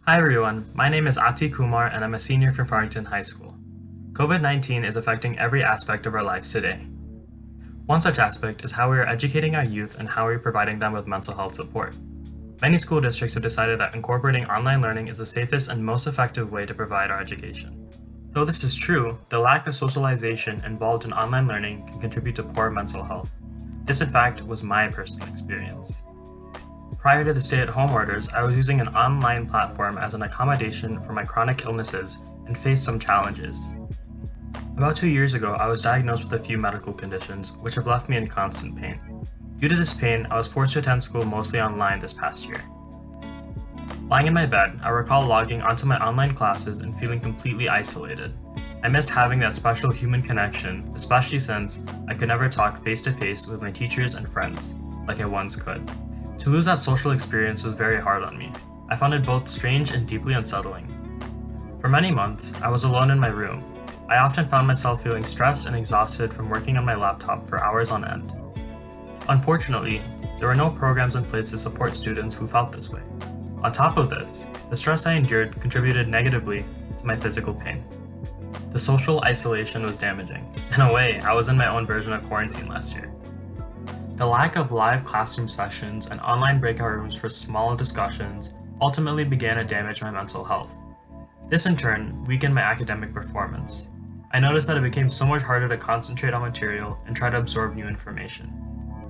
Hi everyone, my name is Atishay Kumar and I'm a senior from Farmington High School. COVID-19 is affecting every aspect of our lives today. One such aspect is how we are educating our youth and how we are providing them with mental health support. Many school districts have decided that incorporating online learning is the safest and most effective way to provide our education. Though this is true, the lack of socialization involved in online learning can contribute to poor mental health. This in fact was my personal experience. Prior to the stay-at-home orders, I was using an online platform as an accommodation for my chronic illnesses and faced some challenges. About 2 years ago, I was diagnosed with a few medical conditions, which have left me in constant pain. Due to this pain, I was forced to attend school mostly online this past year. Lying in my bed, I recall logging onto my online classes and feeling completely isolated. I missed having that special human connection, especially since I could never talk face-to-face with my teachers and friends, like I once could. To lose that social experience was very hard on me. I found it both strange and deeply unsettling. For many months, I was alone in my room. I often found myself feeling stressed and exhausted from working on my laptop for hours on end. Unfortunately, there were no programs in place to support students who felt this way. On top of this, the stress I endured contributed negatively to my physical pain. The social isolation was damaging. In a way, I was in my own version of quarantine last year. The lack of live classroom sessions and online breakout rooms for small discussions ultimately began to damage my mental health. This in turn weakened my academic performance. I noticed that it became so much harder to concentrate on material and try to absorb new information.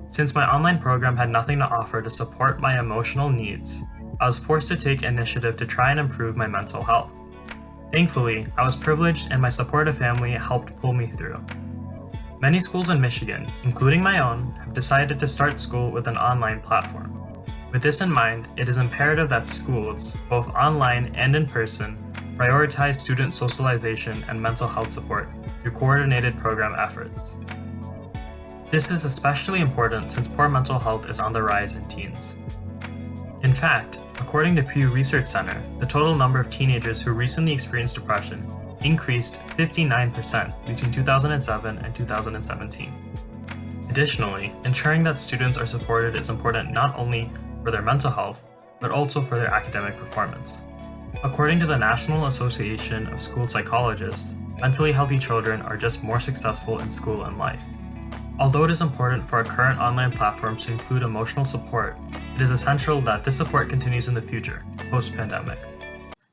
Since my online program had nothing to offer to support my emotional needs, I was forced to take initiative to try and improve my mental health. Thankfully, I was privileged and my supportive family helped pull me through. Many schools in Michigan, including my own, have decided to start school with an online platform. With this in mind, it is imperative that schools, both online and in person, prioritize student socialization and mental health support through coordinated program efforts. This is especially important since poor mental health is on the rise in teens. In fact, according to Pew Research Center, the total number of teenagers who recently experienced depression increased 59% between 2007 and 2017. Additionally, ensuring that students are supported is important not only for their mental health, but also for their academic performance. According to the National Association of School Psychologists, mentally healthy children are just more successful in school and life. Although it is important for our current online platforms to include emotional support, it is essential that this support continues in the future, post-pandemic.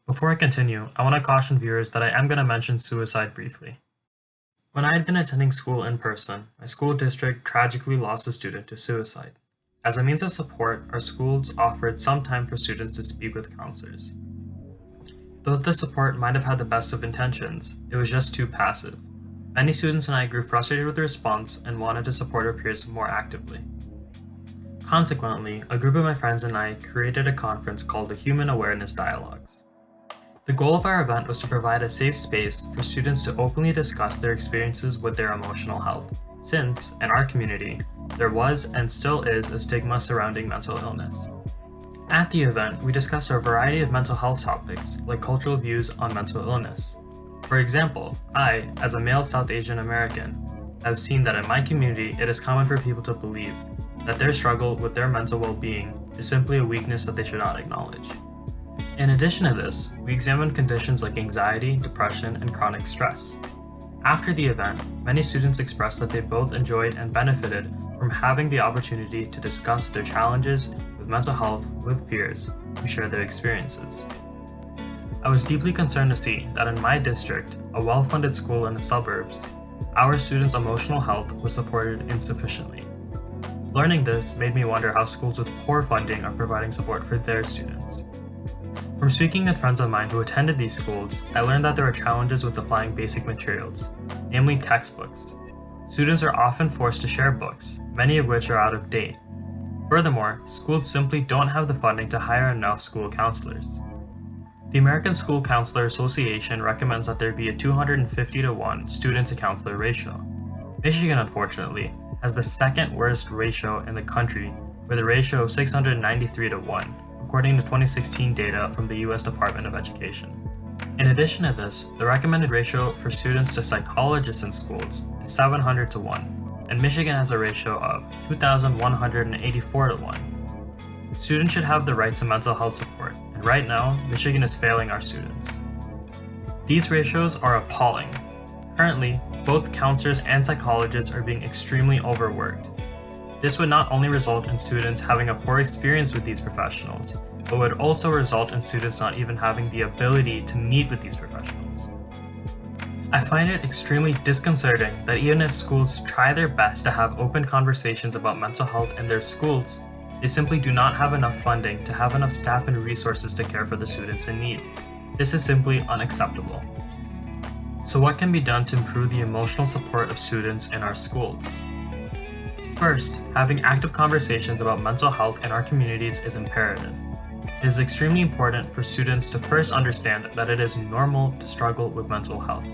Before I continue, I want to caution viewers that I am going to mention suicide briefly. When I had been attending school in person, my school district tragically lost a student to suicide. As a means of support, our schools offered some time for students to speak with counselors. Though the support might have had the best of intentions, it was just too passive. Many students and I grew frustrated with the response and wanted to support our peers more actively. Consequently, a group of my friends and I created a conference called the Human Awareness Dialogues. The goal of our event was to provide a safe space for students to openly discuss their experiences with their emotional health, since, in our community, there was and still is a stigma surrounding mental illness. At the event, we discussed a variety of mental health topics, like cultural views on mental illness. For example, I, as a male South Asian American, have seen that in my community it is common for people to believe that their struggle with their mental well-being is simply a weakness that they should not acknowledge. In addition to this, we examined conditions like anxiety, depression, and chronic stress. After the event, many students expressed that they both enjoyed and benefited from having the opportunity to discuss their challenges with mental health with peers who share their experiences. I was deeply concerned to see that in my district, a well-funded school in the suburbs, our students' emotional health was supported insufficiently. Learning this made me wonder how schools with poor funding are providing support for their students. From speaking with friends of mine who attended these schools, I learned that there are challenges with applying basic materials, namely textbooks. Students are often forced to share books, many of which are out of date. Furthermore, schools simply don't have the funding to hire enough school counselors. The American School Counselor Association recommends that there be a 250-to-1 student-to-counselor ratio. Michigan, unfortunately, has the second worst ratio in the country, with a ratio of 693-to-1. According to 2016 data from the U.S. Department of Education. In addition to this, the recommended ratio for students to psychologists in schools is 700-to-1, and Michigan has a ratio of 2,184-to-1. Students should have the right to mental health support, and and right now, Michigan is failing our students. These ratios are appalling. Currently, both counselors and psychologists are being extremely overworked. This would not only result in students having a poor experience with these professionals, but would also result in students not even having the ability to meet with these professionals. I find it extremely disconcerting that even if schools try their best to have open conversations about mental health in their schools, they simply do not have enough funding to have enough staff and resources to care for the students in need. This is simply unacceptable. So what can be done to improve the emotional support of students in our schools? First, having active conversations about mental health in our communities is imperative. It is extremely important for students to first understand that it is normal to struggle with mental health.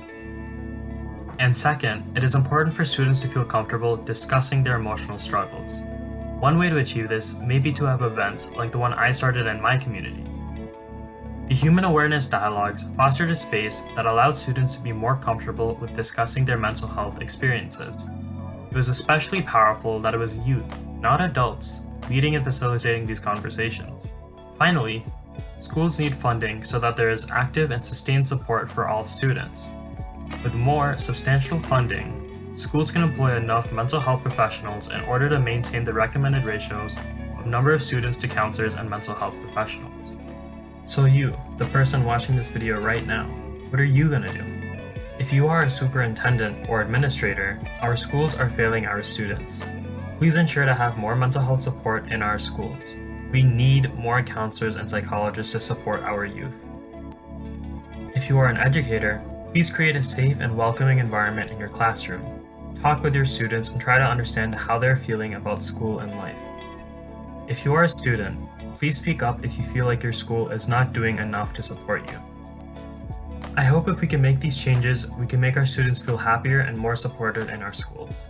And second, it is important for students to feel comfortable discussing their emotional struggles. One way to achieve this may be to have events like the one I started in my community. The Human Awareness Dialogues fostered a space that allowed students to be more comfortable with discussing their mental health experiences. It was especially powerful that it was youth, not adults, leading and facilitating these conversations. Finally, schools need funding so that there is active and sustained support for all students. With more substantial funding, schools can employ enough mental health professionals in order to maintain the recommended ratios of number of students to counselors and mental health professionals. So you, the person watching this video right now, what are you gonna do? If you are a superintendent or administrator, our schools are failing our students. Please ensure to have more mental health support in our schools. We need more counselors and psychologists to support our youth. If you are an educator, please create a safe and welcoming environment in your classroom. Talk with your students and try to understand how they're feeling about school and life. If you are a student, please speak up if you feel like your school is not doing enough to support you. I hope if we can make these changes, we can make our students feel happier and more supported in our schools.